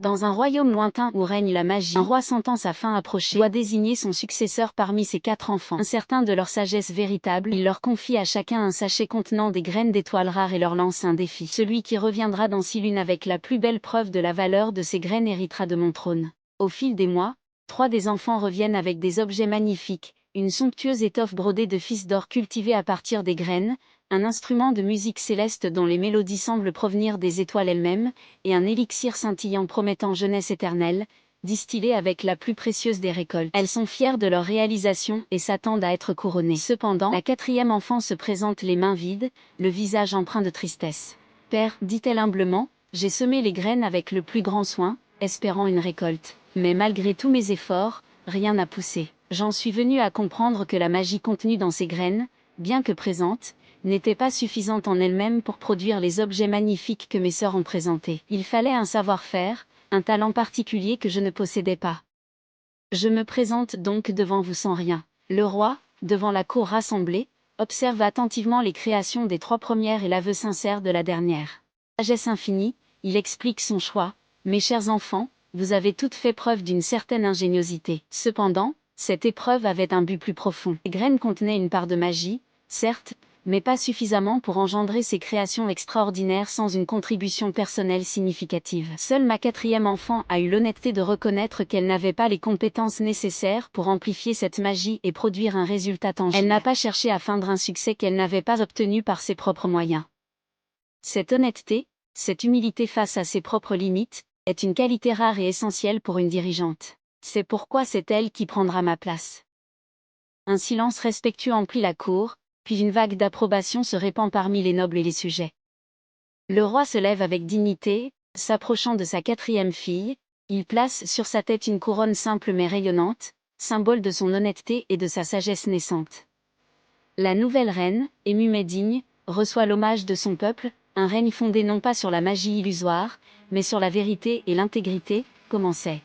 Dans un royaume lointain où règne la magie, un roi sentant sa fin approcher doit désigner son successeur parmi ses 4 enfants. Incertain de leur sagesse véritable, il leur confie à chacun un sachet contenant des graines d'étoiles rares et leur lance un défi. Celui qui reviendra dans 6 lunes avec la plus belle preuve de la valeur de ces graines héritera de mon trône. Au fil des mois, 3 des enfants reviennent avec des objets magnifiques, une somptueuse étoffe brodée de fils d'or cultivée à partir des graines, un instrument de musique céleste dont les mélodies semblent provenir des étoiles elles-mêmes, et un élixir scintillant promettant jeunesse éternelle, distillé avec la plus précieuse des récoltes. Elles sont fières de leur réalisation et s'attendent à être couronnées. Cependant, la 4e enfant se présente les mains vides, le visage empreint de tristesse. « Père, dit-elle humblement, j'ai semé les graines avec le plus grand soin, espérant une récolte. Mais malgré tous mes efforts, rien n'a poussé. J'en suis venue à comprendre que la magie contenue dans ces graines, bien que présente, n'était pas suffisante en elle-même pour produire les objets magnifiques que mes sœurs ont présentés. Il fallait un savoir-faire, un talent particulier que je ne possédais pas. Je me présente donc devant vous sans rien. » Le roi, devant la cour rassemblée, observe attentivement les créations des 3 premières et l'aveu sincère de la dernière. Sagesse infinie, il explique son choix. « Mes chers enfants, vous avez toutes fait preuve d'une certaine ingéniosité. Cependant, cette épreuve avait un but plus profond. Les graines contenaient une part de magie, certes, mais pas suffisamment pour engendrer ces créations extraordinaires sans une contribution personnelle significative. Seule ma 4e enfant a eu l'honnêteté de reconnaître qu'elle n'avait pas les compétences nécessaires pour amplifier cette magie et produire un résultat tangible. Elle n'a pas cherché à feindre un succès qu'elle n'avait pas obtenu par ses propres moyens. Cette honnêteté, cette humilité face à ses propres limites, est une qualité rare et essentielle pour une dirigeante. C'est pourquoi c'est elle qui prendra ma place. » Un silence respectueux emplit la cour, puis une vague d'approbation se répand parmi les nobles et les sujets. Le roi se lève avec dignité, s'approchant de sa 4e fille, il place sur sa tête une couronne simple mais rayonnante, symbole de son honnêteté et de sa sagesse naissante. La nouvelle reine, émue mais digne, reçoit l'hommage de son peuple, un règne fondé non pas sur la magie illusoire, mais sur la vérité et l'intégrité, commençait.